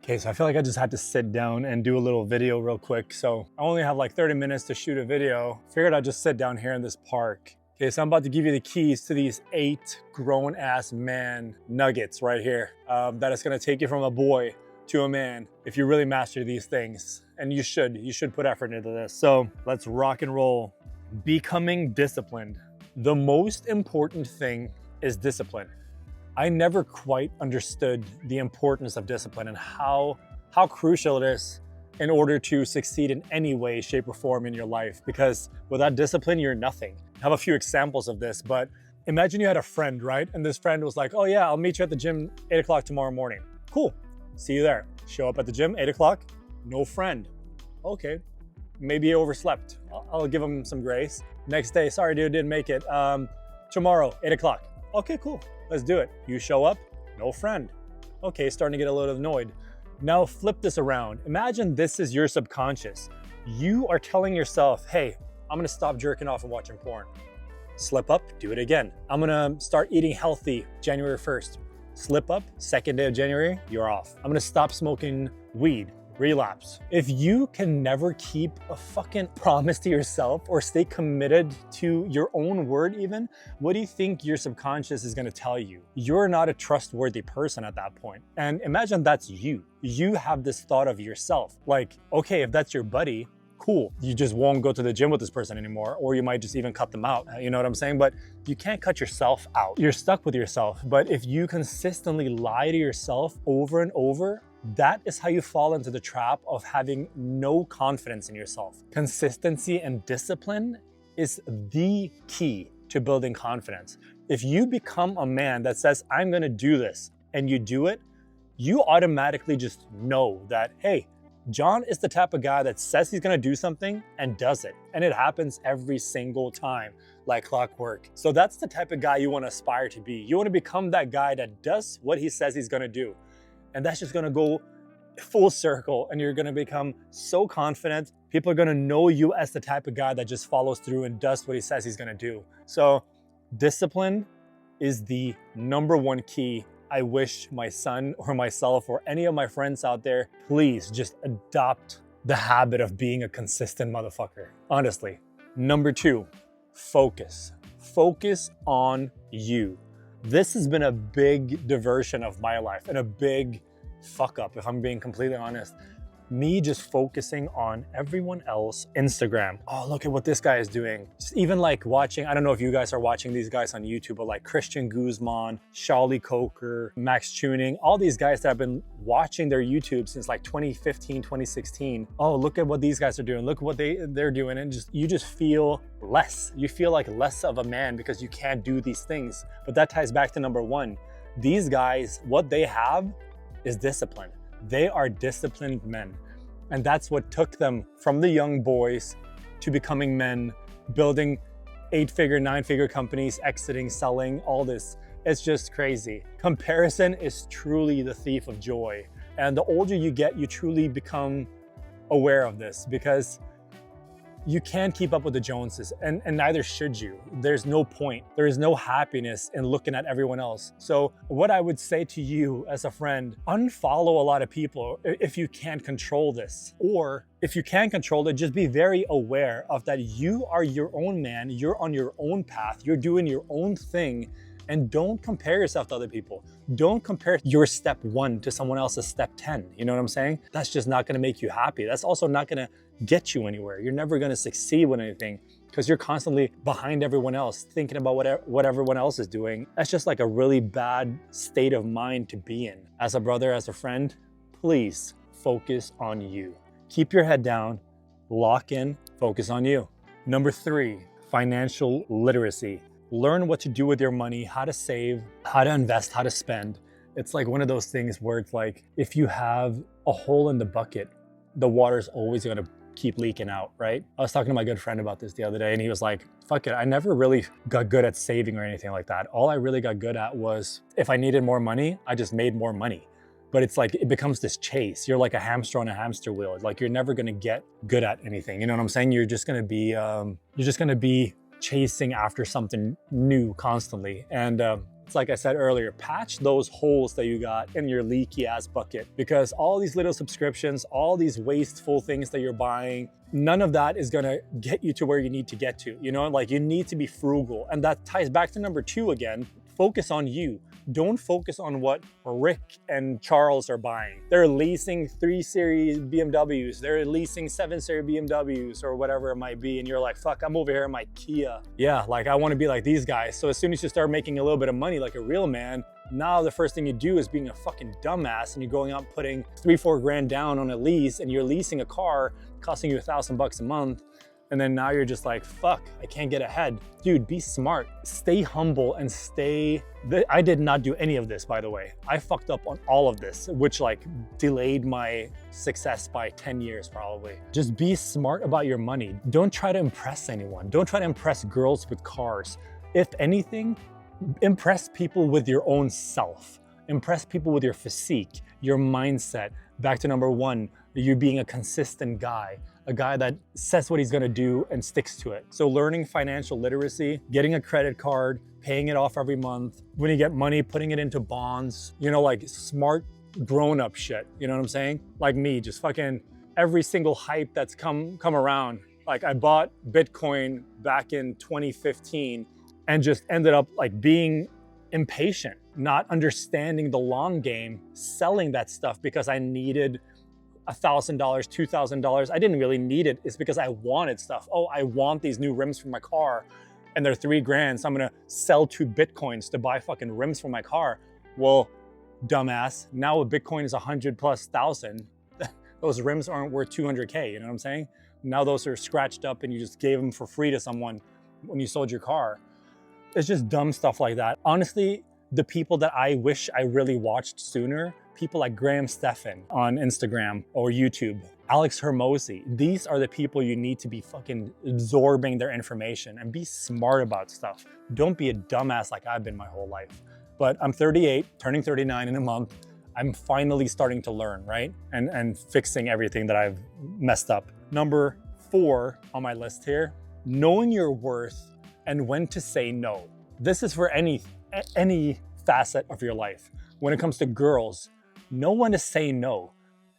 Okay, so I feel like I just had to sit down and do a little video real quick. So I only have like 30 minutes to shoot a video. Figured I'd just sit down here in this park. Okay, so I'm about to give you the keys to these 8 grown-ass man nuggets right here. That is gonna take you from a boy to a man if you really master these things. And you should put effort into this. So let's rock and roll. Becoming disciplined. The most important thing is discipline. I never quite understood the importance of discipline and how crucial it is in order to succeed in any way, shape, or form in your life. Because without discipline, you're nothing. I have a few examples of this, but imagine you had a friend, right? And this friend was like, oh yeah, I'll meet you at the gym 8 o'clock tomorrow morning. Cool, see you there. Show up at the gym, 8 o'clock, no friend. Okay, maybe he overslept. I'll give him some grace. Next day, sorry dude, didn't make it. Tomorrow, 8 o'clock. Okay, cool. Let's do it. You show up, no friend. Okay, starting to get a little annoyed. Now flip this around. Imagine this is your subconscious. You are telling yourself, hey, I'm gonna stop jerking off and watching porn. Slip up, do it again. I'm gonna start eating healthy January 1st. Slip up, second day of January, you're off. I'm gonna stop smoking weed. Relapse. If you can never keep a fucking promise to yourself or stay committed to your own word even, what do you think your subconscious is gonna tell you? You're not a trustworthy person at that point. And imagine that's you. You have this thought of yourself. Like, okay, if that's your buddy, cool. You just won't go to the gym with this person anymore, or you might just even cut them out. You know what I'm saying? But you can't cut yourself out. You're stuck with yourself. But if you consistently lie to yourself over and over, that is how you fall into the trap of having no confidence in yourself. Consistency and discipline is the key to building confidence. If you become a man that says, I'm gonna do this, and you do it, you automatically just know that, hey, John is the type of guy that says he's gonna do something and does it. And it happens every single time, like clockwork. So that's the type of guy you wanna aspire to be. You wanna become that guy that does what he says he's gonna do. And that's just gonna go full circle and you're gonna become so confident. People are gonna know you as the type of guy that just follows through and does what he says he's gonna do. So discipline is the #1 key. I wish my son or myself or any of my friends out there, please just adopt the habit of being a consistent motherfucker. Honestly. #2, focus. Focus on you. This has been a big diversion of my life and a big fuck up, if I'm being completely honest. Me just focusing on everyone else. Instagram. Oh, look at what this guy is doing. Just even like watching, I don't know if you guys are watching these guys on YouTube, but like Christian Guzman, Charlie Coker, Max Tuning, all these guys that have been watching their YouTube since like 2015, 2016. Oh, look at what these guys are doing. Look what they're doing. And you just feel less. You feel like less of a man because you can't do these things. But that ties back to #1. These guys, what they have is discipline. They are disciplined men. And that's what took them from the young boys to becoming men, building 8-figure, 9-figure companies, exiting, selling, all this. It's just crazy. Comparison is truly the thief of joy. And the older you get, you truly become aware of this because you can't keep up with the Joneses and neither should you. There's no point. There is no happiness in looking at everyone else. So what I would say to you as a friend, unfollow a lot of people if you can't control this. Or if you can control it, just be very aware of that you are your own man, you're on your own path, you're doing your own thing. And don't compare yourself to other people. Don't compare your step 1 to someone else's step 10. You know what I'm saying? That's just not gonna make you happy. That's also not gonna get you anywhere. You're never gonna succeed with anything because you're constantly behind everyone else, thinking about what everyone else is doing. That's just like a really bad state of mind to be in. As a brother, as a friend, please focus on you. Keep your head down, lock in, focus on you. #3, financial literacy. Learn what to do with your money, how to save, how to invest, how to spend. It's like one of those things where it's like, if you have a hole in the bucket, the water's always gonna keep leaking out, right? I was talking to my good friend about this the other day and he was like, fuck it, I never really got good at saving or anything like that. All I really got good at was if I needed more money, I just made more money. But it's like, it becomes this chase. You're like a hamster on a hamster wheel. Like you're never gonna get good at anything. You know what I'm saying? You're just gonna be chasing after something new constantly. And It's like I said earlier, patch those holes that you got in your leaky ass bucket, because all these little subscriptions, all these wasteful things that you're buying, none of that is gonna get you to where you need to get to. You know, like you need to be frugal. And that ties back to number 2 again, focus on you. Don't focus on what Rick and Charles are buying. They're leasing 3 Series BMWs, they're leasing 7 Series BMWs or whatever it might be. And you're like, fuck, I'm over here in my Kia. Yeah, like I wanna be like these guys. So as soon as you start making a little bit of money like a real man, now the first thing you do is being a fucking dumbass and you're going out putting 3-4 grand down on a lease and you're leasing a car costing you $1,000 a month. And then now you're just like, fuck, I can't get ahead. Dude, be smart, stay humble and I did not do any of this, by the way. I fucked up on all of this, which like delayed my success by 10 years probably. Just be smart about your money. Don't try to impress anyone. Don't try to impress girls with cars. If anything, impress people with your own self. Impress people with your physique, your mindset. Back to number 1, you being a consistent guy, a guy that says what he's gonna do and sticks to it. So learning financial literacy, getting a credit card, paying it off every month. When you get money, putting it into bonds, you know, like smart grown-up shit, you know what I'm saying? Like me, just fucking every single hype that's come around. Like I bought Bitcoin back in 2015 and just ended up like being impatient, not understanding the long game, selling that stuff because I needed $1,000, $2,000. I didn't really need it. It's because I wanted stuff. Oh, I want these new rims for my car and they're 3 grand. So I'm gonna sell 2 Bitcoins to buy fucking rims for my car. Well, dumbass, now a Bitcoin is 100,000+. Those rims aren't worth 200K, you know what I'm saying? Now those are scratched up and you just gave them for free to someone when you sold your car. It's just dumb stuff like that. Honestly, the people that I wish I really watched sooner, people like Graham Stephan on Instagram or YouTube, Alex Hermosi, these are the people you need to be fucking absorbing their information and be smart about stuff. Don't be a dumbass like I've been my whole life. But I'm 38, turning 39 in a month. I'm finally starting to learn, right? And fixing everything that I've messed up. Number 4 on my list here, knowing your worth and when to say no. This is for any facet of your life. When it comes to girls, know when to say no.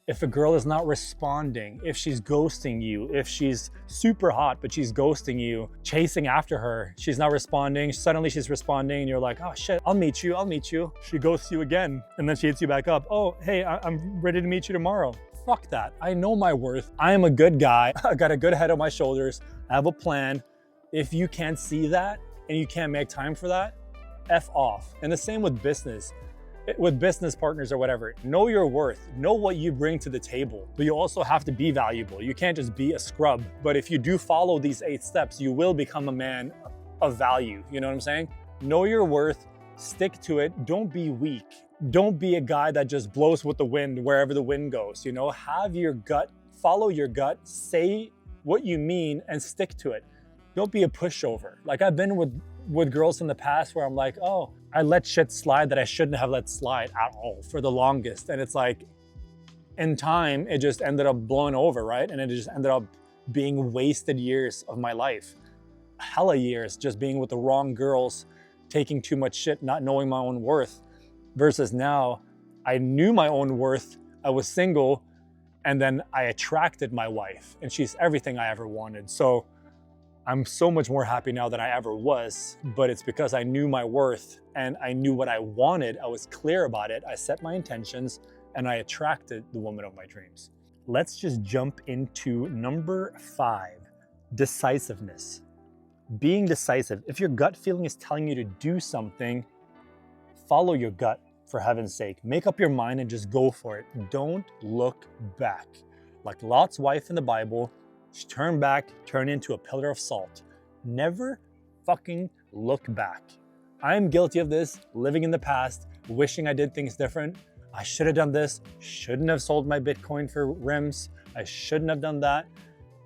If a girl is not responding, if she's ghosting you, if she's super hot but she's ghosting you, chasing after her, she's not responding, suddenly she's responding and you're like, oh shit, I'll meet you. She ghosts you again and then she hits you back up. Oh, hey, I'm ready to meet you tomorrow. Fuck that. I know my worth. I am a good guy. I got a good head on my shoulders. I have a plan. If you can't see that and you can't make time for that, F off. And the same with business partners or whatever. Know your worth, know what you bring to the table, but you also have to be valuable. You can't just be a scrub. But if you do follow these 8 steps, you will become a man of value. You know what I'm saying? Know your worth, stick to it. Don't be weak. Don't be a guy that just blows with the wind wherever the wind goes. You know, have your gut, follow your gut, say what you mean and stick to it. Don't be a pushover. Like I've been with girls in the past where I'm like, oh, I let shit slide that I shouldn't have let slide at all for the longest. And it's like, in time, it just ended up blowing over, right? And it just ended up being wasted years of my life. Hella years just being with the wrong girls, taking too much shit, not knowing my own worth. Versus now, I knew my own worth, I was single, and then I attracted my wife, and she's everything I ever wanted. So I'm so much more happy now than I ever was, but it's because I knew my worth and I knew what I wanted. I was clear about it. I set my intentions and I attracted the woman of my dreams. Let's just jump into number 5, decisiveness. Being decisive. If your gut feeling is telling you to do something, follow your gut, for heaven's sake. Make up your mind and just go for it. Don't look back. Like Lot's wife in the Bible, she turned back, turned into a pillar of salt. Never fucking look back. I am guilty of this, living in the past, wishing I did things different. I should have done this, shouldn't have sold my Bitcoin for rims. I shouldn't have done that.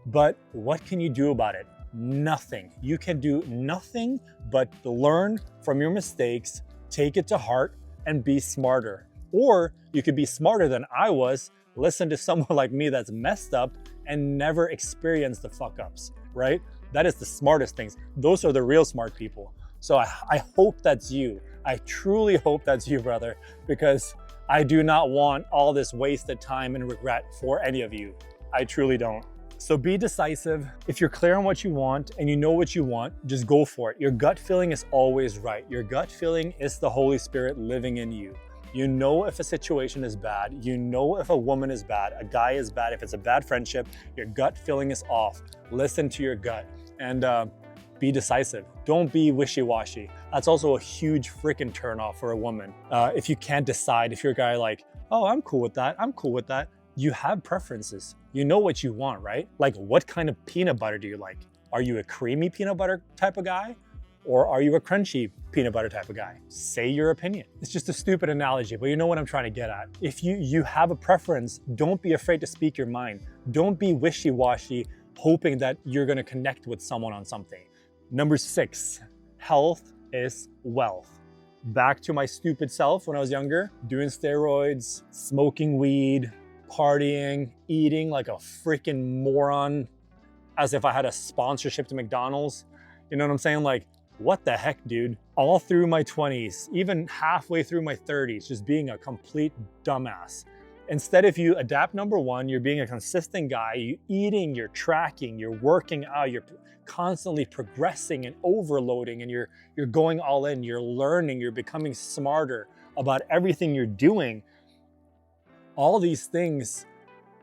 But what can you do about it? Nothing. You can do nothing but learn from your mistakes, take it to heart, and be smarter. Or you could be smarter than I was, listen to someone like me that's messed up and never experience the fuck ups, right? That is the smartest things. Those are the real smart people. So I hope that's you. I truly hope that's you, brother, because I do not want all this wasted time and regret for any of you. I truly don't. So be decisive. If you're clear on what you want and you know what you want, just go for it. Your gut feeling is always right. Your gut feeling is the Holy Spirit living in you. You know if a situation is bad. You know if a woman is bad, a guy is bad. If it's a bad friendship, your gut feeling is off. Listen to your gut and be decisive. Don't be wishy-washy. That's also a huge freaking turnoff for a woman. If you can't decide, if you're a guy like, oh, I'm cool with that, I'm cool with that. You have preferences. You know what you want, right? Like, what kind of peanut butter do you like? Are you a creamy peanut butter type of guy? Or are you a crunchy peanut butter type of guy? Say your opinion. It's just a stupid analogy, but you know what I'm trying to get at. If you have a preference, don't be afraid to speak your mind. Don't be wishy-washy, hoping that you're gonna connect with someone on something. Number 6, health is wealth. Back to my stupid self when I was younger, doing steroids, smoking weed, partying, eating like a freaking moron, as if I had a sponsorship to McDonald's. You know what I'm saying? Like, what the heck, dude? All through my 20s, even halfway through my 30s, just being a complete dumbass. Instead, if you adapt, number 1, you're being a consistent guy, you're eating, you're tracking, you're working out, you're constantly progressing and overloading, and you're going all in, you're learning, you're becoming smarter about everything you're doing. All these things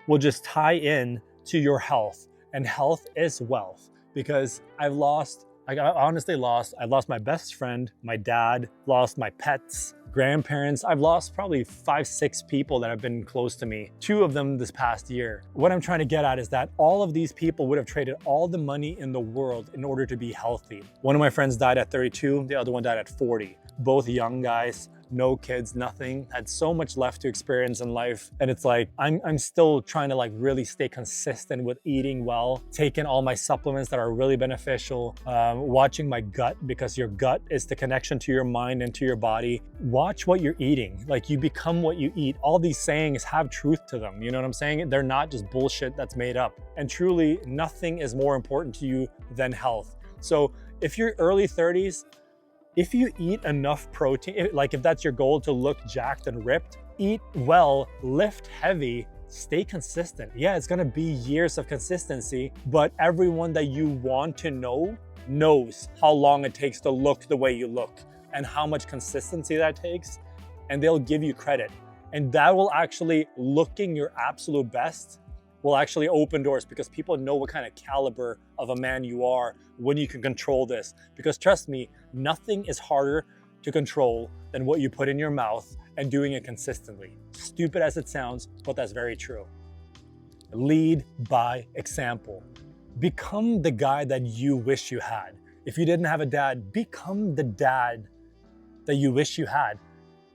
will just tie in to your health, and health is wealth. Because I lost my best friend, my dad, lost my pets, grandparents. I've lost probably 5-6 people that have been close to me, 2 of them this past year. What I'm trying to get at is that all of these people would have traded all the money in the world in order to be healthy. One of my friends died at 32, the other one died at 40. Both young guys, no kids, nothing, had so much left to experience in life. And it's like, I'm still trying to like really stay consistent with eating well, taking all my supplements that are really beneficial, watching my gut, because your gut is the connection to your mind and to your body. Watch what you're eating. Like, you become what you eat. All these sayings have truth to them. You know what I'm saying? They're not just bullshit that's made up. And truly, nothing is more important to you than health. So if you're early 30s, if you eat enough protein, like if that's your goal to look jacked and ripped, eat well, lift heavy, stay consistent. Yeah, it's gonna be years of consistency, but everyone that you want to know knows how long it takes to look the way you look and how much consistency that takes, and they'll give you credit. And that will actually, looking your absolute best, will actually open doors, because people know what kind of caliber of a man you are when you can control this. Because trust me, nothing is harder to control than what you put in your mouth and doing it consistently. Stupid as it sounds, but that's very true. Lead by example. Become the guy that you wish you had. If you didn't have a dad, become the dad that you wish you had.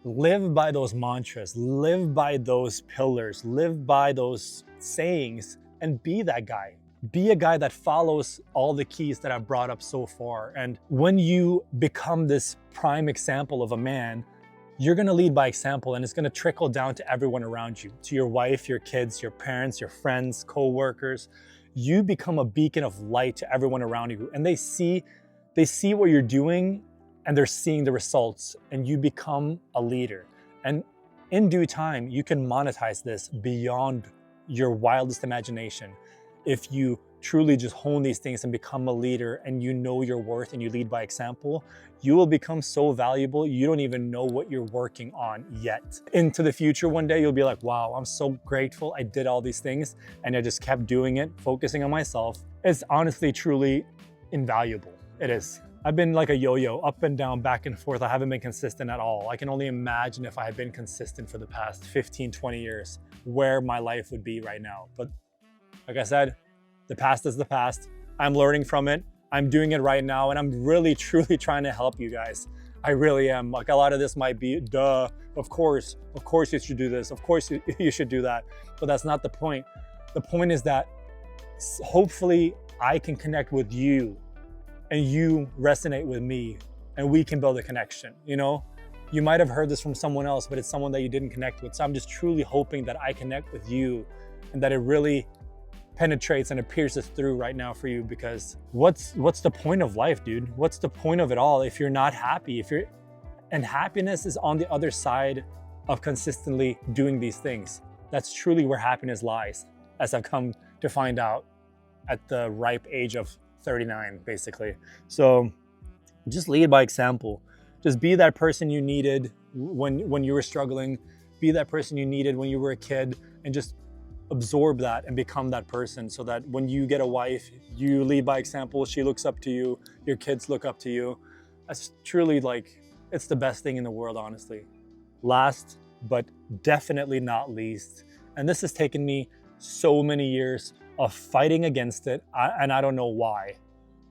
Live by those mantras, live by those pillars, live by those sayings, and be that guy. Be a guy that follows all the keys that I've brought up so far. And when you become this prime example of a man, you're gonna lead by example, and it's gonna trickle down to everyone around you, to your wife, your kids, your parents, your friends, co-workers. You become a beacon of light to everyone around you, and they see what you're doing, and they're seeing the results, and you become a leader. And in due time, you can monetize this beyond your wildest imagination. If you truly just hone these things and become a leader, and you know your worth and you lead by example, you will become so valuable, you don't even know what you're working on yet. Into the future one day, you'll be like, wow, I'm so grateful I did all these things and I just kept doing it, focusing on myself. It's honestly, truly invaluable. It is. I've been like a yo-yo, up and down, back and forth. I haven't been consistent at all. I can only imagine if I had been consistent for the past 15, 20 years, where my life would be right now. But like I said, the past is the past. I'm learning from it. I'm doing it right now, and I'm really, truly trying to help you guys. I really am. Like, a lot of this might be, duh, of course you should do this. Of course you should do that. But that's not the point. The point is that hopefully I can connect with you, and you resonate with me, and we can build a connection. You know, you might have heard this from someone else, but it's someone that you didn't connect with. So I'm just truly hoping that I connect with you, and that it really penetrates and it pierces through right now for you. Because what's the point of life, dude? What's the point of it all if you're not happy? And happiness is on the other side of consistently doing these things. That's truly where happiness lies, as I've come to find out at the ripe age of 39, basically. So just lead by example. Just be that person you needed when you were struggling. Be that person you needed when you were a kid, and just absorb that and become that person, so that when you get a wife, you lead by example. She looks up to you. Your kids look up to you. That's truly like, it's the best thing in the world, honestly. Last, but definitely not least, and this has taken me so many years of fighting against it, and I don't know why,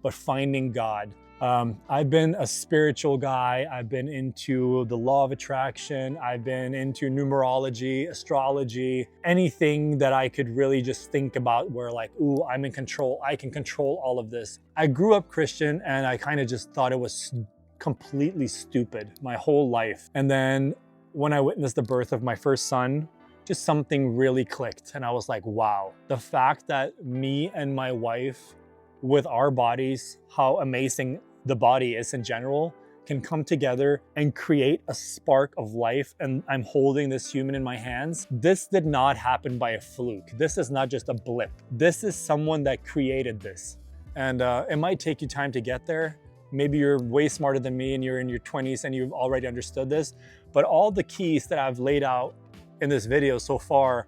but finding God. I've been a spiritual guy. I've been into the law of attraction. I've been into numerology, astrology, anything that I could really just think about where like, ooh, I'm in control. I can control all of this. I grew up Christian, and I kind of just thought it was completely stupid my whole life. And then when I witnessed the birth of my first son, just something really clicked. And I was like, wow, the fact that me and my wife, with our bodies, how amazing the body is in general, can come together and create a spark of life, and I'm holding this human in my hands. This did not happen by a fluke. This is not just a blip. This is someone that created this. And it might take you time to get there. Maybe you're way smarter than me and you're in your 20s and you've already understood this, but all the keys that I've laid out in this video so far,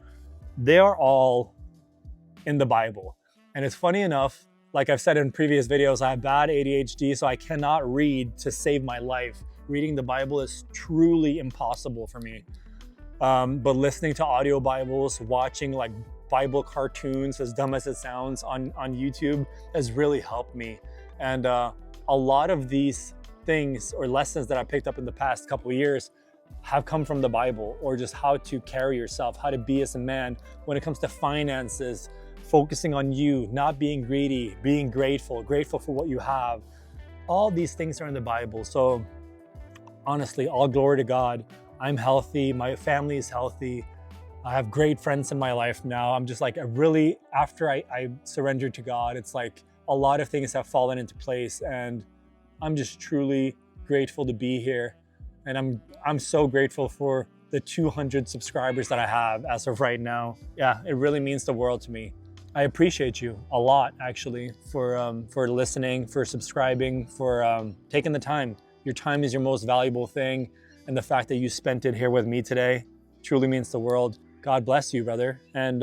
they are all in the Bible. And it's funny enough, like I've said in previous videos, I have bad ADHD, so I cannot read to save my life. Reading the Bible is truly impossible for me. But listening to audio Bibles, watching like Bible cartoons, as dumb as it sounds, on YouTube has really helped me. And a lot of these things or lessons that I picked up in the past couple of years have come from the Bible, or just how to carry yourself, how to be as a man when it comes to finances, focusing on you, not being greedy, being grateful for what you have. All these things are in the Bible. So honestly, all glory to God. I'm healthy, my family is healthy. I have great friends in my life now. I'm just like, after I surrendered to God, it's like a lot of things have fallen into place, and I'm just truly grateful to be here. And I'm so grateful for the 200 subscribers that I have as of right now. Yeah, it really means the world to me. I appreciate you a lot, actually, for listening, for subscribing, for taking the time. Your time is your most valuable thing, and the fact that you spent it here with me today truly means the world. God bless you, brother, and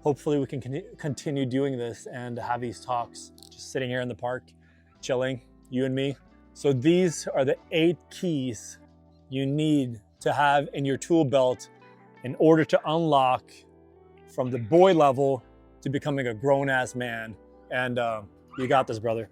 hopefully we can continue doing this and have these talks, just sitting here in the park, chilling, you and me. So these are the 8 keys you need to have in your tool belt in order to unlock from the boy level to becoming a grown-ass man. And you got this, brother.